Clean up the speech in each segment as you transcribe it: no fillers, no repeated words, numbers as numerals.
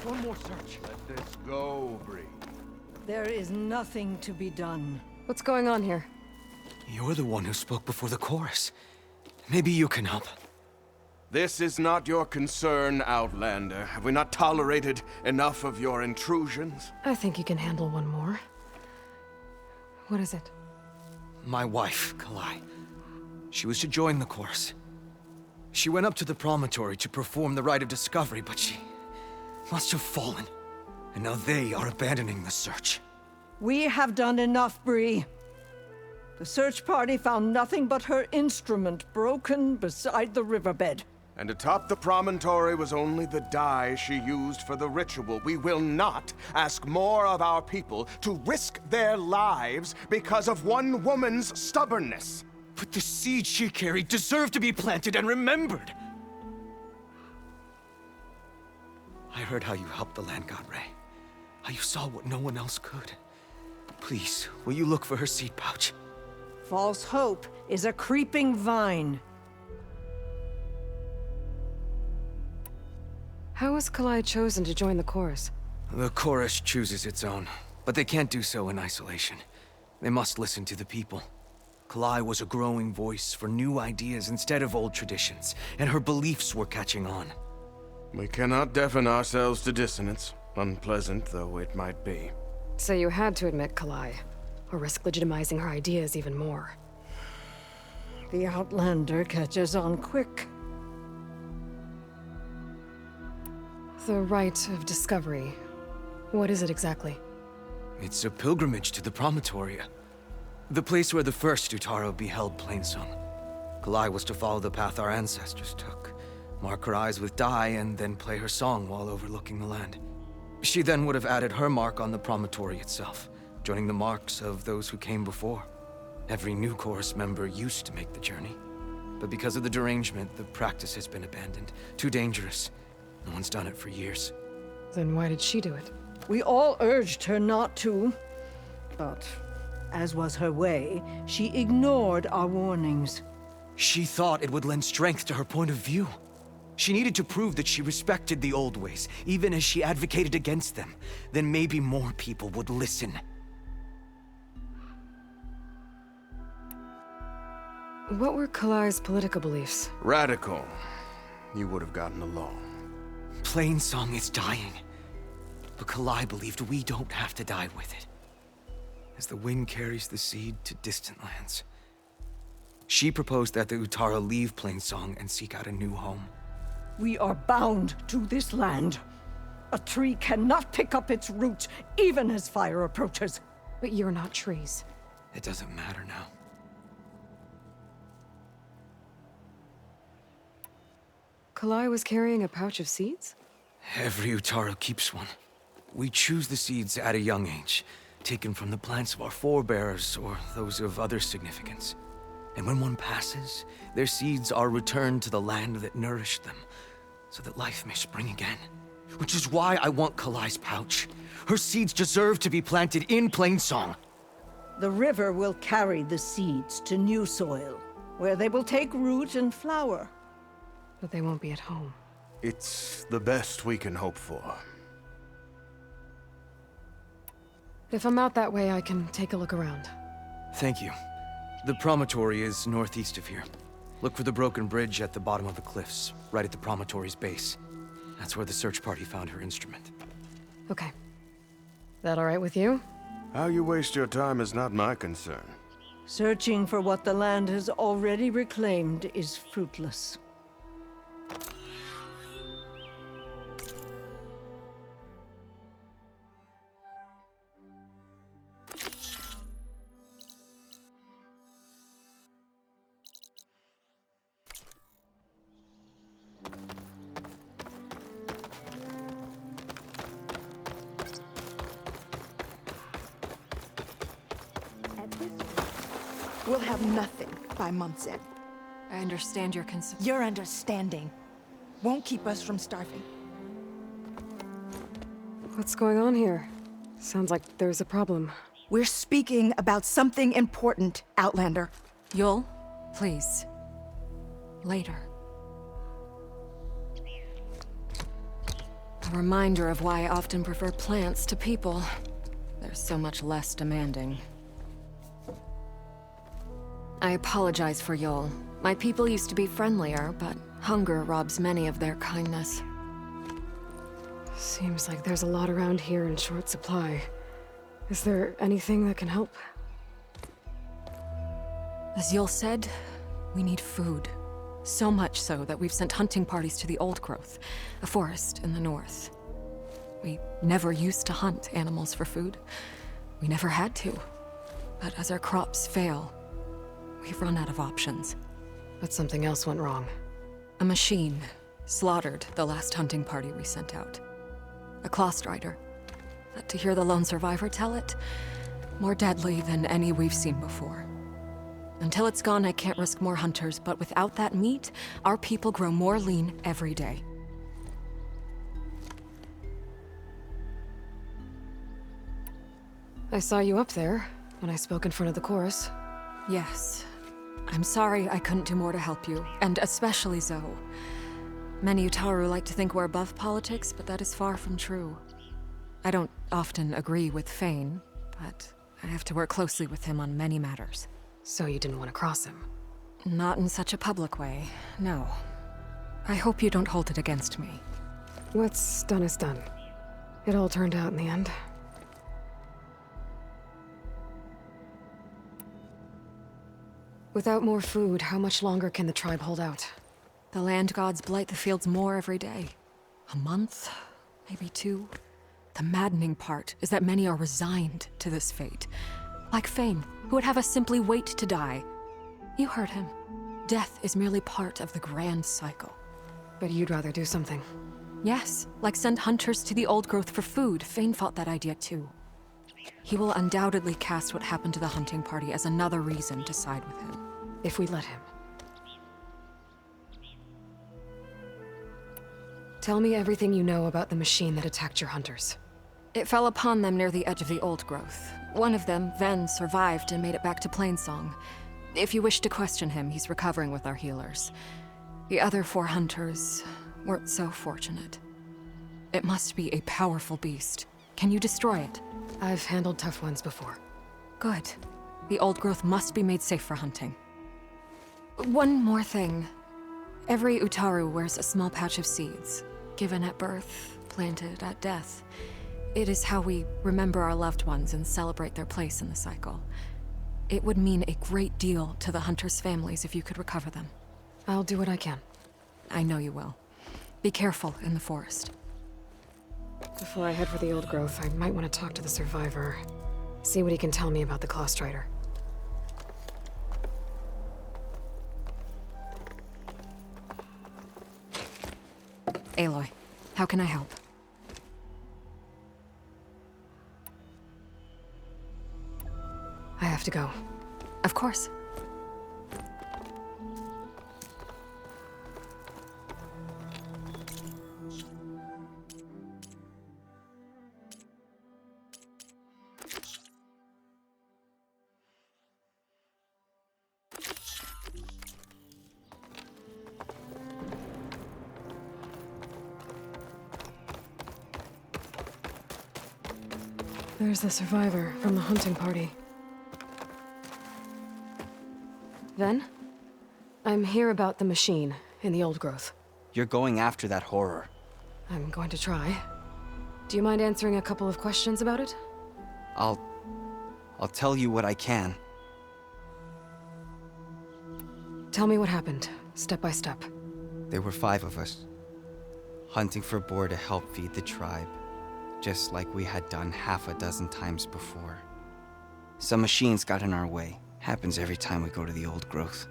One more search. Let this go, Bree. There is nothing to be done. What's going on here? You're the one who spoke before the chorus. Maybe you can help. This is not your concern, Outlander. Have we not tolerated enough of your intrusions? I think you can handle one more. What is it? My wife, Kalai. She was to join the chorus. She went up to the promontory to perform the rite of discovery, but she must have fallen. And now they are abandoning the search. We have done enough, Bree. The search party found nothing but her instrument broken beside the riverbed. And atop the promontory was only the dye she used for the ritual. We will not ask more of our people to risk their lives because of one woman's stubbornness. But the seed she carried deserved to be planted and remembered. I heard how you helped the land god Ray. How you saw what no one else could. Please, will you look for her seed pouch? False hope is a creeping vine. How was Kalai chosen to join the chorus? The chorus chooses its own, but they can't do so in isolation. They must listen to the people. Kalai was a growing voice for new ideas instead of old traditions, and her beliefs were catching on. We cannot deafen ourselves to dissonance, unpleasant though it might be. So you had to admit Kalai, or risk legitimizing her ideas even more. The Outlander catches on quick. The rite of discovery. What is it exactly? It's a pilgrimage to the promontory. The place where the first Utaro beheld Plainsong. Kalai was to follow the path our ancestors took. Mark her eyes with dye and then play her song while overlooking the land. She then would have added her mark on the promontory itself, joining the marks of those who came before. Every new chorus member used to make the journey. But because of the derangement, the practice has been abandoned. Too dangerous. No one's done it for years. Then why did she do it? We all urged her not to, but as was her way, she ignored our warnings. She thought it would lend strength to her point of view. She needed to prove that she respected the old ways, even as she advocated against them. Then maybe more people would listen. What were Kalai's political beliefs? Radical. You would have gotten along. Plainsong is dying. But Kalai believed we don't have to die with it. As the wind carries the seed to distant lands. She proposed that the Utara leave Plainsong and seek out a new home. We are bound to this land. A tree cannot pick up its roots, even as fire approaches. But you're not trees. It doesn't matter now. Kalai was carrying a pouch of seeds? Every Utaro keeps one. We choose the seeds at a young age, taken from the plants of our forebears or those of other significance. And when one passes, their seeds are returned to the land that nourished them, so that life may spring again. Which is why I want Kalai's pouch. Her seeds deserve to be planted in Plainsong. The river will carry the seeds to new soil, where they will take root and flower. But they won't be at home. It's the best we can hope for. If I'm out that way, I can take a look around. Thank you. The promontory is northeast of here. Look for the broken bridge at the bottom of the cliffs, right at the promontory's base. That's where the search party found her instrument. Okay. That all right with you? How you waste your time is not my concern. Searching for what the land has already reclaimed is fruitless. We'll have nothing by month's end. I understand your concern. Your understanding won't keep us from starving. What's going on here? Sounds like there's a problem. We're speaking about something important, Outlander. Yul, please. Later. A reminder of why I often prefer plants to people. They're so much less demanding. I apologize for Yol. My people used to be friendlier, but hunger robs many of their kindness. Seems like there's a lot around here in short supply. Is there anything that can help? As Yol said, we need food. So much so that we've sent hunting parties to the Old Growth, a forest in the north. We never used to hunt animals for food. We never had to. But as our crops fail, we've run out of options. But something else went wrong. A machine slaughtered the last hunting party we sent out. A claw strider. But to hear the lone survivor tell it, more deadly than any we've seen before. Until it's gone, I can't risk more hunters, but without that meat, our people grow more lean every day. I saw you up there when I spoke in front of the chorus. Yes. I'm sorry I couldn't do more to help you, and especially Zoe. Many Utaru like to think we're above politics, but that is far from true. I don't often agree with Fane, but I have to work closely with him on many matters. So you didn't want to cross him? Not in such a public way, no. I hope you don't hold it against me. What's done is done. It all turned out in the end. Without more food, how much longer can the tribe hold out? The land gods blight the fields more every day. A month, maybe 2. The maddening part is that many are resigned to this fate. Like Fane, who would have us simply wait to die. You heard him. Death is merely part of the grand cycle. But you'd rather do something. Yes, like send hunters to the Old Growth for food. Fane fought that idea too. He will undoubtedly cast what happened to the hunting party as another reason to side with him. If we let him. Tell me everything you know about the machine that attacked your hunters. It fell upon them near the edge of the Old Growth. One of them, Ven, survived and made it back to Plainsong. If you wish to question him, he's recovering with our healers. The other 4 hunters weren't so fortunate. It must be a powerful beast. Can you destroy it? I've handled tough ones before. Good. The Old Growth must be made safe for hunting. One more thing. Every Utaru wears a small patch of seeds, given at birth, planted at death. It is how we remember our loved ones and celebrate their place in the cycle. It would mean a great deal to the hunters' families if you could recover them. I'll do what I can. I know you will. Be careful in the forest. Before I head for the Old Growth, I might want to talk to the survivor. See what he can tell me about the Claw Strider. Aloy, how can I help? I have to go. Of course. There's the survivor from the hunting party. Ven? I'm here about the machine in the Old Growth. You're going after that horror. I'm going to try. Do you mind answering a couple of questions about it? I'll tell you what I can. Tell me what happened, step by step. There were 5 of us, hunting for boar to help feed the tribe, just like we had done half a dozen times before. Some machines got in our way. Happens every time we go to the Old Growth.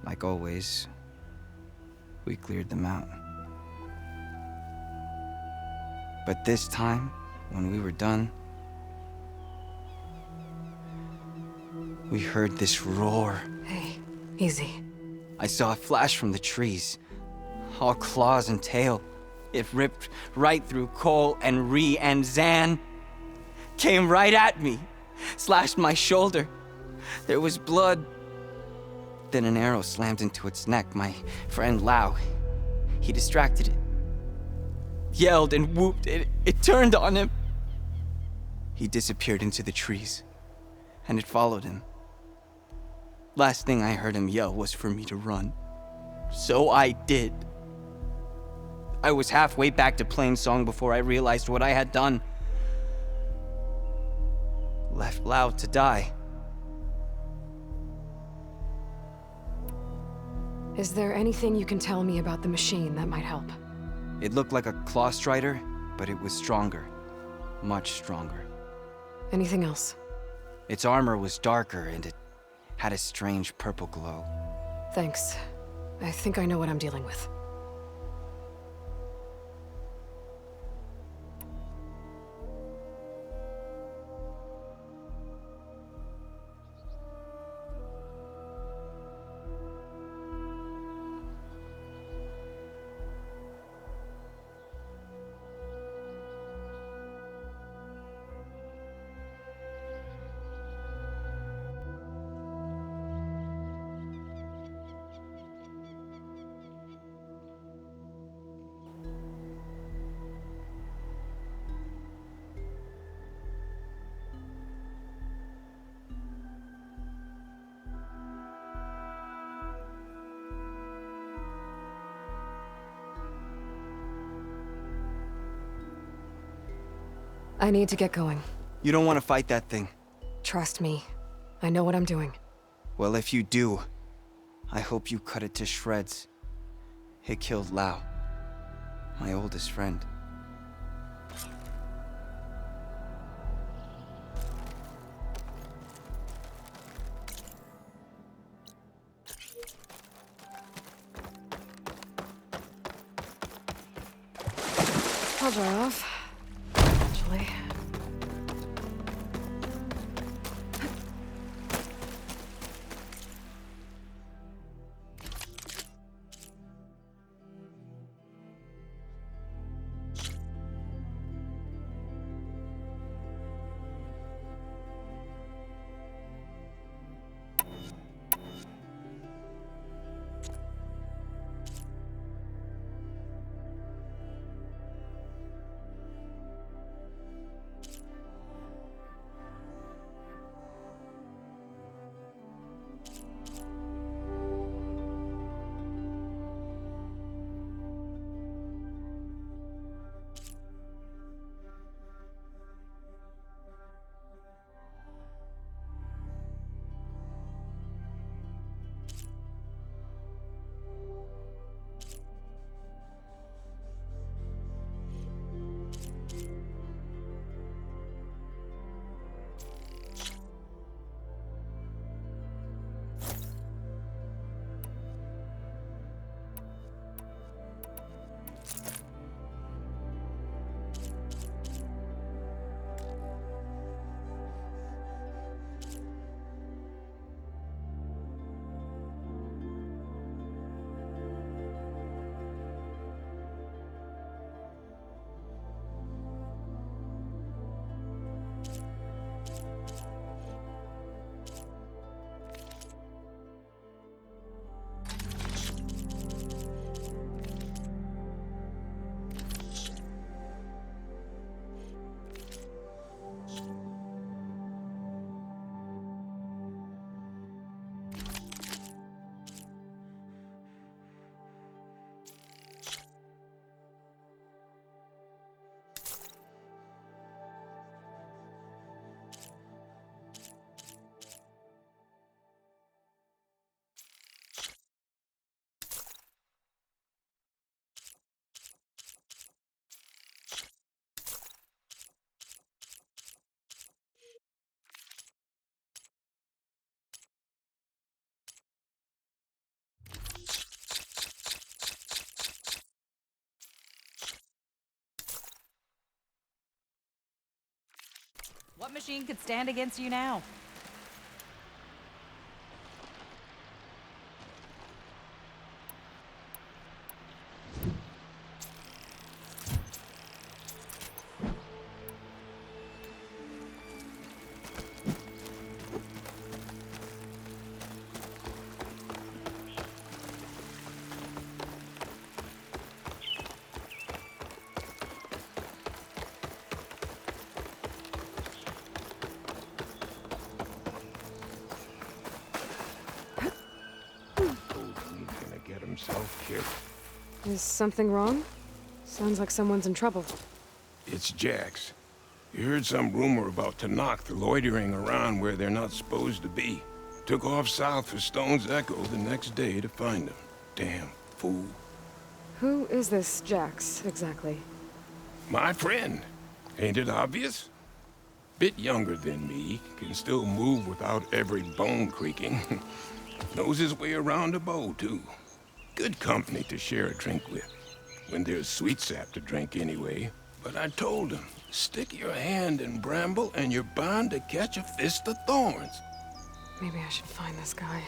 Like always, we cleared them out. But this time, when we were done, we heard this roar. Hey, easy. I saw a flash from the trees, all claws and tail. It ripped right through Cole and Ree, and Zan came right at me, slashed my shoulder. There was blood. Then an arrow slammed into its neck. My friend Lau, he distracted it. yelled and whooped, it turned on him. He disappeared into the trees, and it followed him. Last thing I heard him yell was for me to run. So I did. I was halfway back to Plainsong before I realized what I had done. Left Lao to die. Is there anything you can tell me about the machine that might help? It looked like a claw strider, but it was stronger. Much stronger. Anything else? Its armor was darker and it had a strange purple glow. Thanks. I think I know what I'm dealing with. I need to get going. You don't want to fight that thing. Trust me. I know what I'm doing. Well, if you do, I hope you cut it to shreds. It killed Lao, my oldest friend. I'll dry off. Eventually. What machine could stand against you now? Is something wrong? Sounds like someone's in trouble. It's Jax. You heard some rumor about Tanakh loitering around where they're not supposed to be. Took off south for Stone's Echo the next day to find him. Damn fool. Who is this Jax, exactly? My friend. Ain't it obvious? Bit younger than me, can still move without every bone creaking. Knows his way around a bow, too. Good company to share a drink with. When there's sweet sap to drink anyway. But I told him, stick your hand in bramble and you're bound to catch a fist of thorns. Maybe I should find this guy.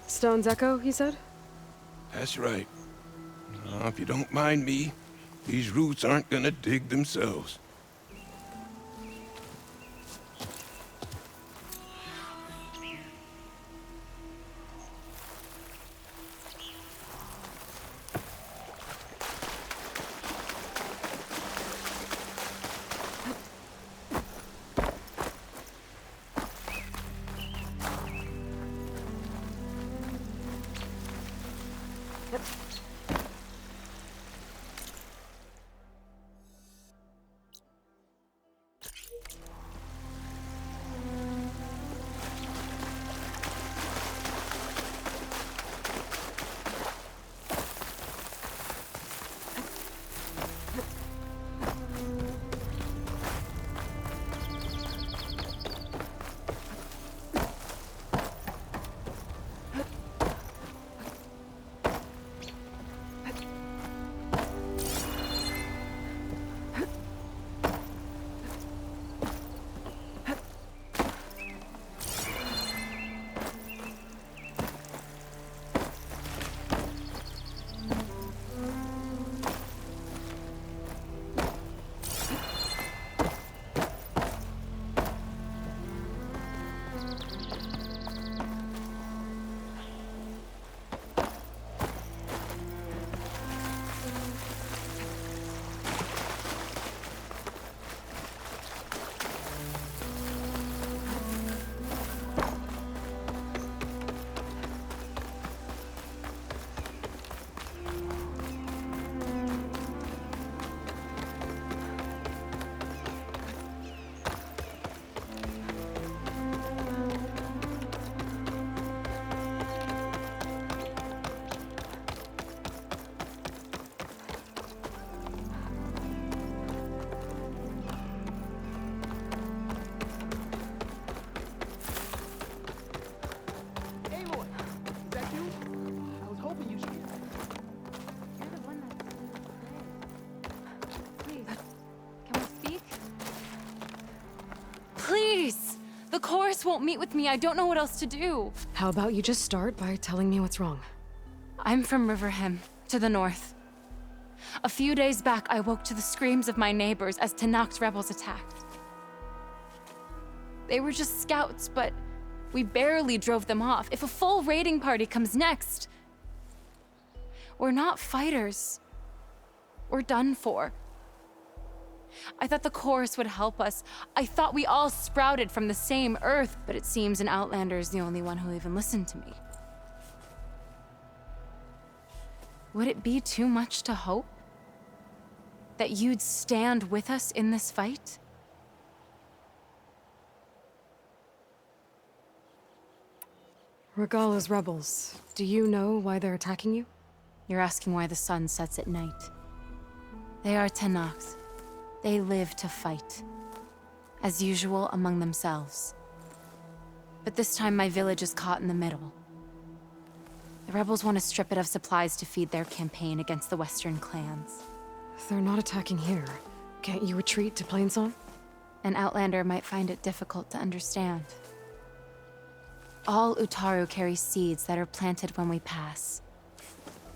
Stone's Echo, he said? That's right. Now, if you don't mind me, these roots aren't gonna dig themselves. Please! The chorus won't meet with me. I don't know what else to do. How about you just start by telling me what's wrong? I'm from Riverhim, to the north. A few days back, I woke to the screams of my neighbors as Tanakh's rebels attacked. They were just scouts, but we barely drove them off. If a full raiding party comes next, we're not fighters. We're done for. I thought the chorus would help us. I thought we all sprouted from the same earth, but it seems an outlander is the only one who'll even listen to me. Would it be too much to hope that you'd stand with us in this fight? Regala's rebels. Do you know why they're attacking you? You're asking why the sun sets at night. They are Tanakhs. They live to fight. As usual, among themselves. But this time my village is caught in the middle. The rebels want to strip it of supplies to feed their campaign against the western clans. If they're not attacking here, can't you retreat to Plainsong? An outlander might find it difficult to understand. All Utaru carry seeds that are planted when we pass.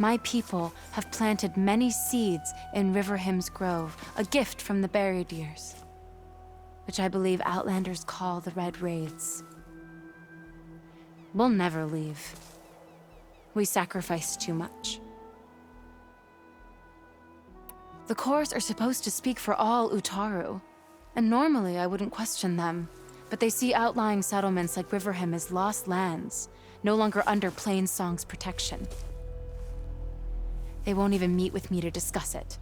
My people have planted many seeds in Riverhim's Grove, a gift from the buried years, which I believe outlanders call the Red Raids. We'll never leave. We sacrificed too much. The chorus are supposed to speak for all Utaru, and normally I wouldn't question them, but they see outlying settlements like Riverhim as lost lands, no longer under Plainsong's protection. They won't even meet with me to discuss it.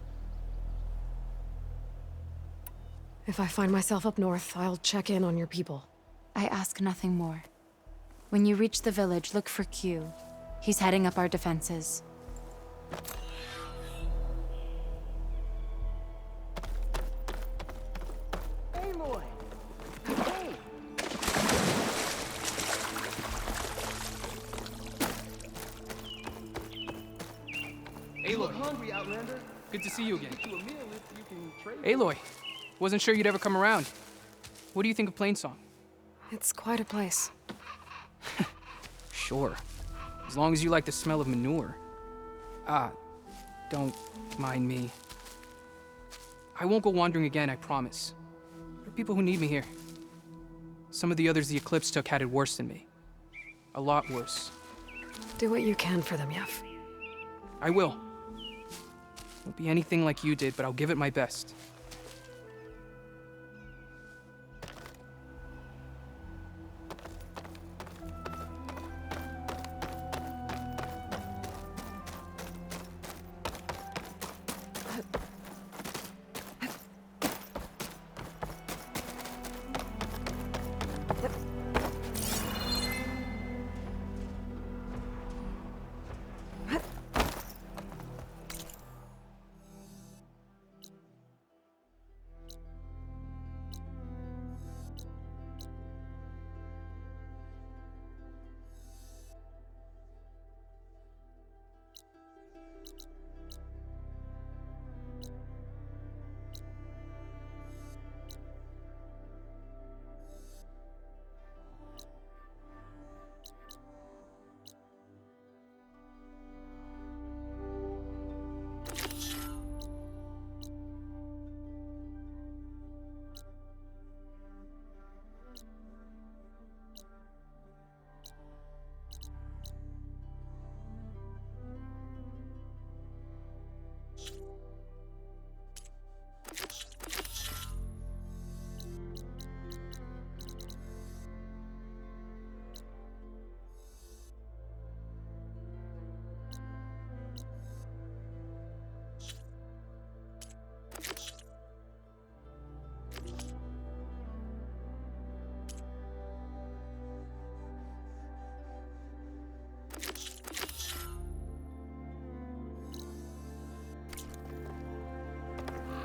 If I find myself up north, I'll check in on your people. I ask nothing more. When you reach the village, look for Q. He's heading up our defenses. Aloy. Good to see you again. Aloy. Wasn't sure you'd ever come around. What do you think of Plainsong? It's quite a place. Sure. As long as you like the smell of manure. Ah, don't mind me. I won't go wandering again, I promise. There are people who need me here. Some of the others the Eclipse took had it worse than me. A lot worse. Do what you can for them, Yef. I will. Won't be anything like you did, but I'll give it my best.